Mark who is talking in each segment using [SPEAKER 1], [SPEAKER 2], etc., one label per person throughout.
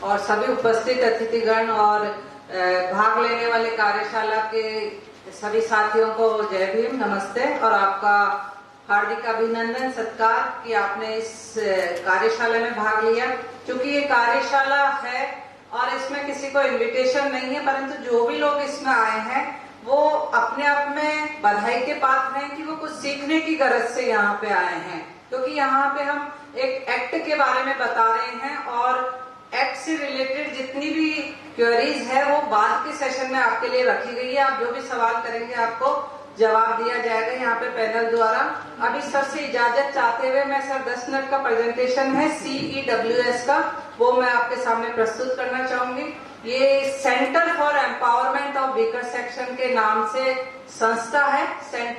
[SPEAKER 1] और सभी उपस्थित अतिथिगण और भाग लेने वाले कार्यशाला के सभी साथियों को जय भीम, नमस्ते और आपका हार्दिक अभिनंदन सत्कार कि आपने इस कार्यशाला में भाग लिया। क्योंकि ये कार्यशाला है और इसमें किसी को इनविटेशन नहीं है, परंतु जो भी लोग इसमें आए हैं वो अपने आप में बधाई के पात्र हैं कि वो कुछ सीखने की गरज से यहाँ पे आए हैं। क्योंकि यहाँ पे हम एक एक्ट के बारे में बता रहे हैं और एक्ट से रिलेटेड जितनी भी क्वेरीज है वो बाद के सेशन में आपके लिए रखी गई है। आप जो भी सवाल करेंगे आपको जवाब दिया जाएगा यहाँ पे पैनल द्वारा। अभी सर से इजाजत चाहते हुए मैं सर 10 मिनट का प्रेजेंटेशन है CEWS का, वो मैं आपके सामने प्रस्तुत करना चाहूंगी। ये centre for empowerment of weaker section के नाम से संस्था है।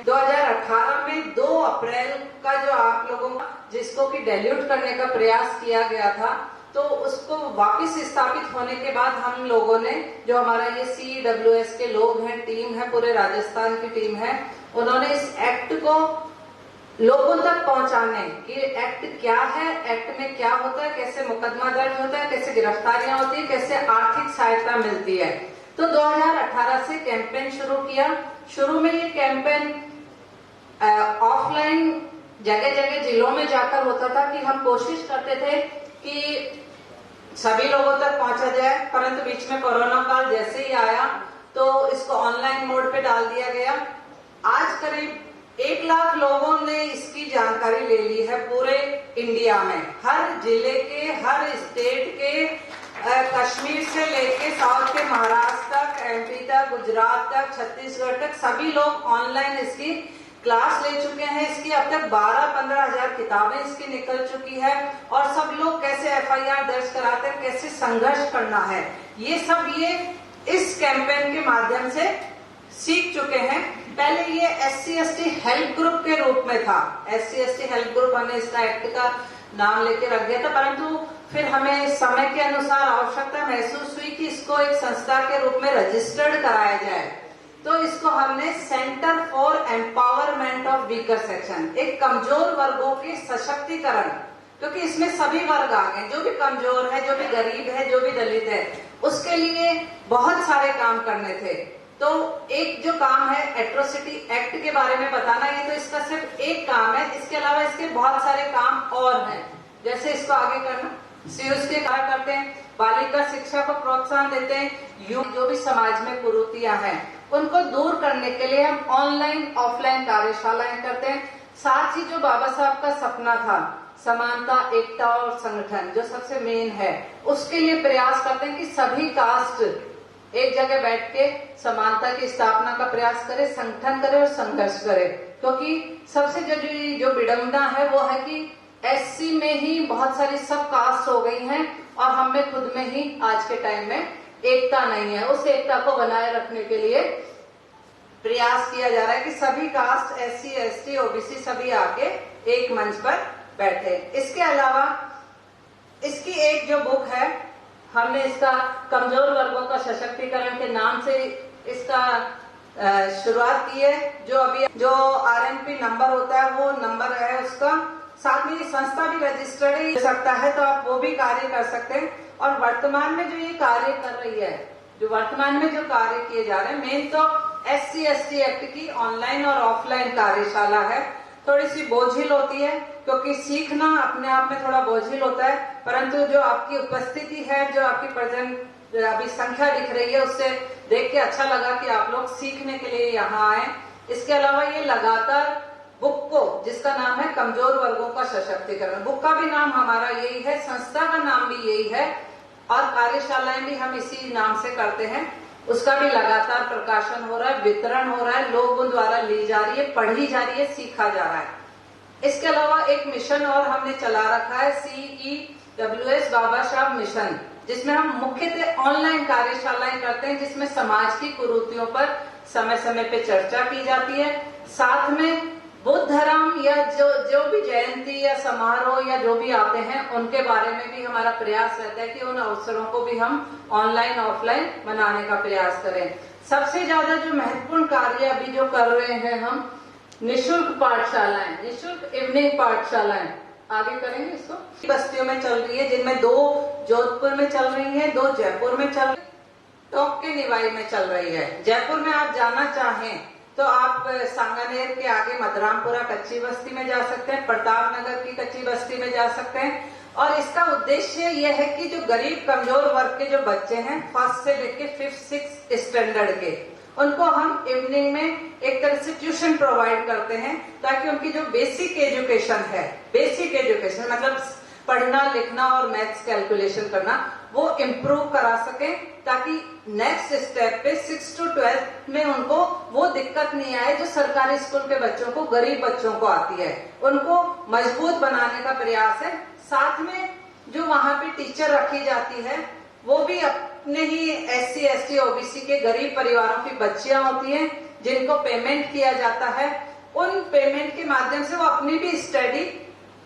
[SPEAKER 1] 2018 में 2 अप्रैल का जो आप लोगों का जिसको कि डाइल्यूट करने का प्रयास किया गया था, तो उसको वापस स्थापित होने के बाद हम लोगों ने, जो हमारा ये CEWS के लोग हैं, टीम है, पूरे राजस्थान की टीम है, उन्होंने इस एक्ट को लोगों तक पहुंचाने कि एक्ट क्या है, एक्ट में क्या होता है, कैसे मुकदमा दर्ज होता है, कैसे गिरफ्तारियां होती है, कैसे आर्थिक सहायता मिलती है। तो 2018 से कैंपेन शुरू किया। शुरू में ये कैंपेन ऑफलाइन जगह जगह जिलों में जाकर होता था कि हम कोशिश करते थे कि सभी लोगों तक पहुंचा जाए, परंतु बीच में कोरोना काल जैसे ही आया तो इसको ऑनलाइन मोड पे डाल दिया गया। आज करीब 1 लाख लोगों ने इसकी जानकारी ले ली है पूरे इंडिया में, हर जिले के, हर स्टेट के, कश्मीर से लेके साउथ के महाराष्ट्र तक, MP तक, गुजरात तक, छत्तीसगढ़ तक सभी लोग ऑनलाइन इसकी क्लास ले चुके हैं। इसकी अब तक 12-15 हजार किताबें इसकी निकल चुकी है और सब लोग कैसे FIR दर्ज कराते हैं, कैसे संघर्ष करना है, ये सब ये इस कैंपेन के माध्यम से सीख चुके हैं। पहले ये SC/ST हेल्प ग्रुप के रूप में था। SC/ST हेल्प ग्रुप हमने इसका एक्ट का नाम लेके रख दिया था, परंतु फिर हमें समय के अनुसार आवश्यकता महसूस हुई कि इसको एक संस्था के रूप में रजिस्टर्ड कराया जाए। तो इसको हमने centre for empowerment of weaker section, एक कमजोर वर्गों के सशक्तिकरण, क्योंकि इसमें सभी वर्ग आ गए, जो भी कमजोर है, जो भी गरीब है, जो भी दलित है, उसके लिए बहुत सारे काम करने थे। तो एक जो काम है एट्रोसिटी एक्ट के बारे में बताना, ये तो इसका सिर्फ एक काम है। इसके अलावा इसके बहुत सारे काम और हैं, जैसे इसको आगे करना, CUS के कार्य करते हैं, बालिका शिक्षा को प्रोत्साहन देते हैं, जो भी समाज में कुरीतियां हैं उनको दूर करने के लिए हम ऑनलाइन ऑफलाइन कार्यशालाएं करते हैं। साथ ही जो बाबा साहब का सपना था, समानता, एकता और संगठन, जो सबसे मेन है, उसके लिए प्रयास करते हैं कि सभी कास्ट एक जगह बैठ के समानता की स्थापना का प्रयास करे, संगठन करे और संघर्ष करे। क्योंकि सबसे जो विडंबना है वो है कि SC में ही बहुत सारी सब कास्ट हो गई हैं और हम में खुद में ही आज के टाइम में एकता नहीं है। उस एकता को बनाए रखने के लिए प्रयास किया जा रहा है कि सभी कास्ट SC/ST OBC सभी आके एक मंच पर बैठे। इसके अलावा इसकी एक जो बुक है, हमने इसका कमजोर वर्गों का सशक्तिकरण के नाम से इसका शुरुआत की है। जो RMP नंबर होता है वो नंबर है उसका, साथ में ये संस्था भी रजिस्टर्ड हो सकता है, तो आप वो भी कार्य कर सकते हैं। और वर्तमान में जो ये कार्य कर रही है, जो वर्तमान में जो कार्य किए जा रहे हैं, मेन तो SC/ST एक्ट की ऑनलाइन और ऑफलाइन कार्यशाला है। थोड़ी सी बोझिल होती है क्योंकि सीखना अपने आप में थोड़ा बोझिल होता है, परंतु जो आपकी उपस्थिति है, जो आपकी प्रेजेंट अभी संख्या दिख रही है, उससे देख के अच्छा लगा कि आप लोग सीखने के लिए यहाँ आए। इसके अलावा ये लगातार बुक को, जिसका नाम है कमजोर वर्गों का सशक्तिकरण, बुक का भी नाम हमारा यही है, संस्था का नाम भी यही है और कार्यशालाएं भी हम इसी नाम से करते हैं। उसका भी लगातार प्रकाशन हो रहा है, वितरण हो रहा है, लोगों द्वारा ली जा रही है, पढ़ी जा रही है, सीखा जा रहा है। इसके अलावा एक मिशन और हमने चला रखा है, CEWS बाबा साहब मिशन, जिसमें हम मुख्यतः ऑनलाइन कार्यशालाएं करते हैं, जिसमें समाज की कुरीतियों पर समय समय पे चर्चा की जाती है। साथ में बुद्ध धर्म या जो भी जयंती या समारोह या जो भी आते हैं उनके बारे में भी हमारा प्रयास रहता है कि उन अवसरों को भी हम ऑनलाइन ऑफलाइन बनाने का प्रयास करें। सबसे ज्यादा जो महत्वपूर्ण कार्य अभी जो कर रहे हैं हम, निःशुल्क पाठशालाएं, निःशुल्क इवनिंग पाठशालाएं। आगे करेंगे इसको। बस्तियों में चल रही है, जिनमें 2 जोधपुर में चल रही है, 2 जयपुर में चल रही है, टोंक के निवाई में चल रही है। जयपुर में आप जाना चाहें तो आप सांगानेर के आगे मधरामपुरा कच्ची बस्ती में जा सकते हैं, प्रताप नगर की कच्ची बस्ती में जा सकते हैं। और इसका उद्देश्य यह है कि जो गरीब कमजोर वर्ग के जो बच्चे हैं, 1st से लेके 5th 6th स्टैंडर्ड के, उनको हम इवनिंग में एक तरह से ट्यूशन प्रोवाइड करते हैं, ताकि उनकी जो बेसिक एजुकेशन है, बेसिक एजुकेशन मतलब पढ़ना लिखना और मैथ्स कैलकुलेशन करना, वो इम्प्रूव करा सके, ताकि नेक्स्ट स्टेप पे 6 to 12 में उनको वो दिक्कत नहीं आए जो सरकारी स्कूल के बच्चों को, गरीब बच्चों को आती है। उनको मजबूत बनाने का प्रयास है। साथ में जो वहाँ पे टीचर रखी जाती है, वो भी अपने ही SC ST OBC के गरीब परिवारों की बच्चियां होती हैं, जिनको पेमेंट किया जाता है। उन पेमेंट के माध्यम से वो अपनी भी स्टडी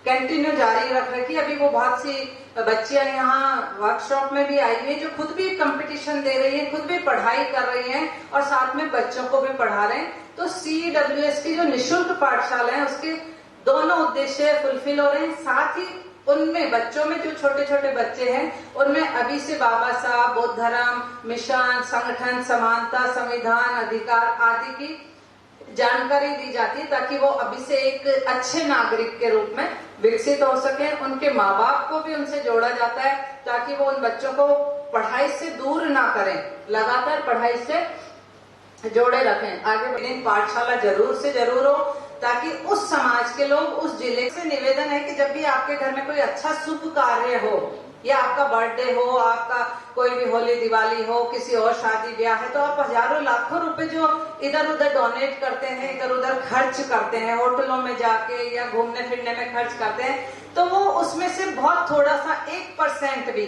[SPEAKER 1] कंटिन्यू जारी रख रही है। अभी वो बहुत सी बच्चियां यहाँ वर्कशॉप में भी आई हुई है, जो खुद भी कंपटीशन दे रही है, खुद भी पढ़ाई कर रही हैं और साथ में बच्चों को भी पढ़ा रहे हैं। तो CWS की जो निःशुल्क पाठशाला है, उसके दोनों उद्देश्य फुलफिल हो रहे हैं। साथ ही उनमें बच्चों में जो छोटे छोटे बच्चे हैं, उनमें अभी से बाबा साहब, बौद्ध धर्म, मिशन, संगठन, समानता, संविधान, अधिकार आदि की जानकारी दी जाती है, ताकि वो अभी से एक अच्छे नागरिक के रूप में विकसित हो सके। उनके माँ बाप को भी उनसे जोड़ा जाता है, ताकि वो उन बच्चों को पढ़ाई से दूर ना करें, लगातार पढ़ाई से जोड़े रखें। आगे पाठशाला जरूर से जरूर हो, ताकि उस समाज के लोग, उस जिले से निवेदन है कि जब भी आपके घर में कोई अच्छा शुभ कार्य हो, या आपका बर्थडे हो, आपका कोई भी होली दिवाली हो, किसी और शादी ब्याह है, तो आप हजारों लाखों रुपए जो इधर उधर डोनेट करते हैं, इधर उधर खर्च करते हैं, होटलों में जाके या घूमने फिरने में खर्च करते हैं, तो वो उसमें से बहुत थोड़ा सा 1% भी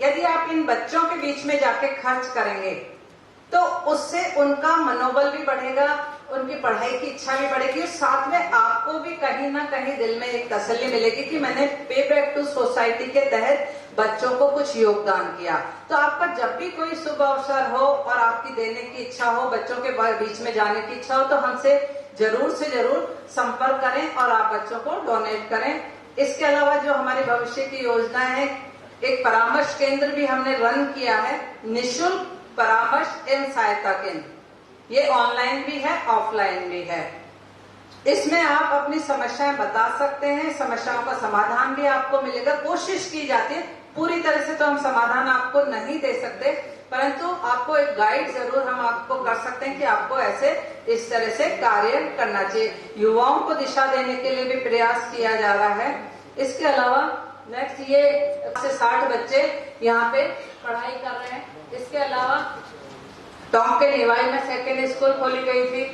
[SPEAKER 1] यदि आप इन बच्चों के बीच में जाके खर्च करेंगे, तो उससे उनका मनोबल भी बढ़ेगा, उनकी पढ़ाई की इच्छा भी बढ़ेगी, और साथ में आपको भी कहीं ना कहीं दिल में एक तसल्ली मिलेगी कि मैंने पे बैक टू सोसाइटी के तहत बच्चों को कुछ योगदान किया। तो आपका जब भी कोई शुभ अवसर हो और आपकी देने की इच्छा हो, बच्चों के बीच में जाने की इच्छा हो, तो हमसे जरूर से जरूर संपर्क करें और आप बच्चों को डोनेट करें। इसके अलावा जो हमारी भविष्य की योजना है, एक परामर्श केंद्र भी हमने रन किया है, निःशुल्क परामर्श एवं सहायता केंद्र। ये ऑनलाइन भी है, ऑफलाइन भी है। इसमें आप अपनी समस्याएं बता सकते हैं, समस्याओं का समाधान भी आपको मिलेगा। कोशिश की जाती है, पूरी तरह से तो हम समाधान आपको नहीं दे सकते, परंतु आपको एक गाइड जरूर हम आपको कर सकते हैं कि आपको ऐसे इस तरह से कार्य करना चाहिए। युवाओं को दिशा देने के लिए भी प्रयास किया जा रहा है। इसके अलावा नेक्स्ट ये 60 बच्चे यहाँ पे पढ़ाई कर रहे हैं। इसके अलावा टोंक के निवाई में 2nd स्कूल खोली गई थी,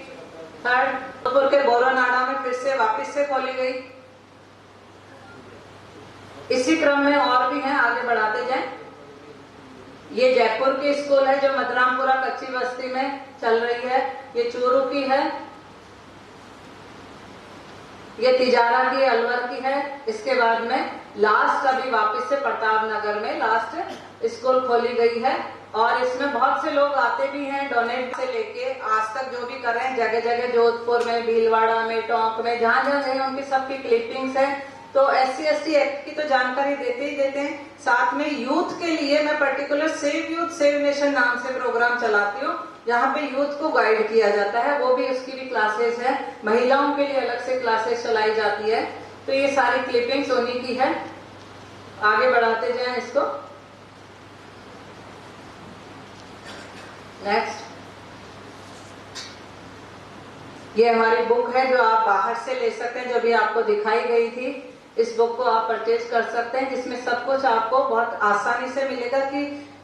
[SPEAKER 1] 3rd जोधपुर के बोरोनाडा में फिर से वापस से खोली गई। इसी क्रम में और भी हैं, आगे बढ़ाते जाएं। ये जयपुर की स्कूल है जो मधरामपुरा कच्ची बस्ती में चल रही है, ये चूरू की है, ये तिजारा की, अलवर की है। इसके बाद में लास्ट अभी वापस से प्रताप नगर में लास्ट स्कूल खोली गई है, और इसमें बहुत से लोग आते भी हैं, डोनेट से लेके आज तक जो भी कर रहे हैं, जगह जगह जोधपुर में, भीलवाड़ा में, टोंक में, जहां जहां गए उनकी सबकी क्लिपिंग्स हैं। तो SC ST एक्ट की तो जानकारी देते ही देते हैं। साथ में यूथ के लिए मैं particular save youth save nation नाम से प्रोग्राम चलाती हूँ, जहाँ पे यूथ को गाइड किया जाता है। वो भी उसकी भी क्लासेस है, महिलाओं के लिए अलग से क्लासेस चलाई जाती है। तो ये सारी क्लिपिंग्स उन्हीं की है। आगे बढ़ाते जाएं इसको। नेक्स्ट, ये हमारी बुक है जो आप बाहर से ले सकते हैं, जो भी आपको दिखाई गई थी। इस बुक को आप परचेज कर सकते हैं, जिसमें सब कुछ आपको बहुत आसानी से मिलेगा कि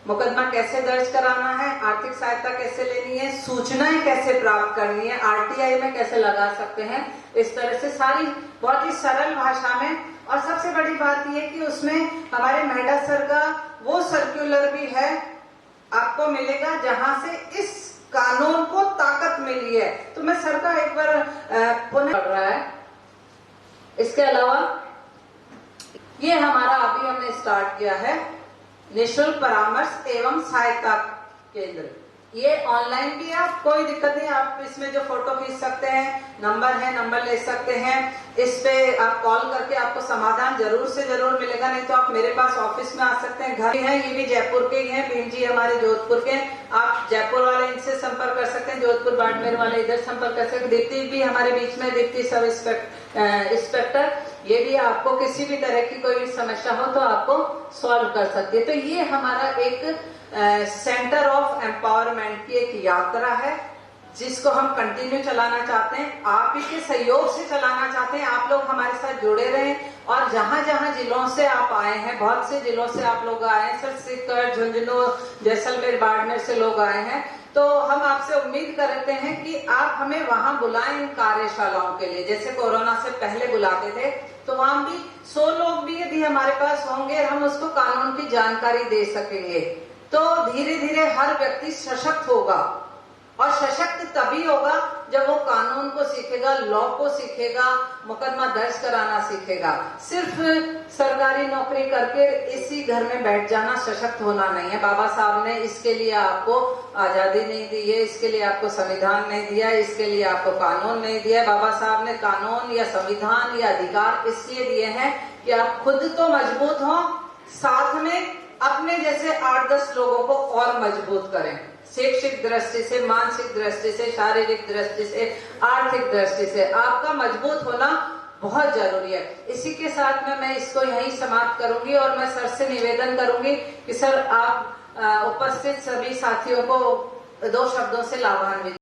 [SPEAKER 1] मुकदमा कैसे दर्ज कराना है, आर्थिक सहायता कैसे लेनी है, सूचनाएं कैसे प्राप्त करनी है, RTI में कैसे लगा सकते हैं। इस तरह से सारी बहुत ही सरल भाषा में। और सबसे बड़ी बात यह कि उसमें हमारे मेहटा सर का वो सर्कुलर भी है, आपको मिलेगा, जहां से इस कानून को ताकत मिली है। तो मैं सर का एक बार पुनः पढ़ रहा है। इसके अलावा ये हमारा अभी हमने स्टार्ट किया है निःशुल्क परामर्श एवं सहायता केंद्र। ये ऑनलाइन भी आप कोई दिक्कत नहीं, आप इसमें जो फोटो खींच सकते हैं, नंबर है, नंबर ले सकते हैं, इस पे आप कॉल करके आपको समाधान जरूर से जरूर मिलेगा। नहीं तो आप मेरे पास ऑफिस में आ सकते हैं, घर है, ये भी जयपुर के ही हैं, भीम जी हमारे जोधपुर के, आप जयपुर वाले इनसे संपर्क कर सकते हैं, जोधपुर बाड़मेर वाले इधर संपर्क कर सकते हैं। दीप्ति भी हमारे बीच में, दीप्ति सब इंस्पेक्टर, ये भी आपको किसी भी तरह की कोई समस्या हो तो आपको सॉल्व कर सकती है। तो ये हमारा एक सेंटर ऑफ एम्पावरमेंट की एक यात्रा है जिसको हम कंटिन्यू चलाना चाहते हैं, आप ही के सहयोग से चलाना चाहते हैं। आप लोग हमारे साथ जुड़े रहें और जहां जहां जिलों से आप आए हैं, बहुत से जिलों से आप लोग आए हैं, सर सीकर, झुंझुनू, जैसलमेर, बाड़मेर से लोग आए हैं, तो हम आपसे उम्मीद करते हैं कि आप हमें वहां बुलाएं इन कार्यशालाओं के लिए, जैसे कोरोना से पहले बुलाते थे। तो वहां भी 100 लोग भी यदि हमारे पास होंगे, हम उसको कानून की जानकारी दे सकेंगे, तो धीरे धीरे हर व्यक्ति सशक्त होगा। और सशक्त तभी होगा जब वो कानून को सीखेगा, लॉ को सीखेगा, मुकदमा दर्ज कराना सीखेगा। सिर्फ सरकारी नौकरी करके इसी घर में बैठ जाना सशक्त होना नहीं है। बाबा साहब ने इसके लिए आपको आजादी नहीं दी है, इसके लिए आपको संविधान नहीं दिया, इसके लिए आपको कानून नहीं दिया। बाबा साहब ने कानून या संविधान या अधिकार इसलिए दिए हैं कि आप खुद तो मजबूत हों, साथ में अपने जैसे 8-10 लोगों को और मजबूत करें, शैक्षिक दृष्टि से, मानसिक दृष्टि से, शारीरिक दृष्टि से, आर्थिक दृष्टि से आपका मजबूत होना बहुत जरूरी है। इसी के साथ में मैं इसको यहीं समाप्त करूंगी और मैं सर से निवेदन करूंगी कि सर आप उपस्थित सभी साथियों को 2 शब्दों से लाभान्वित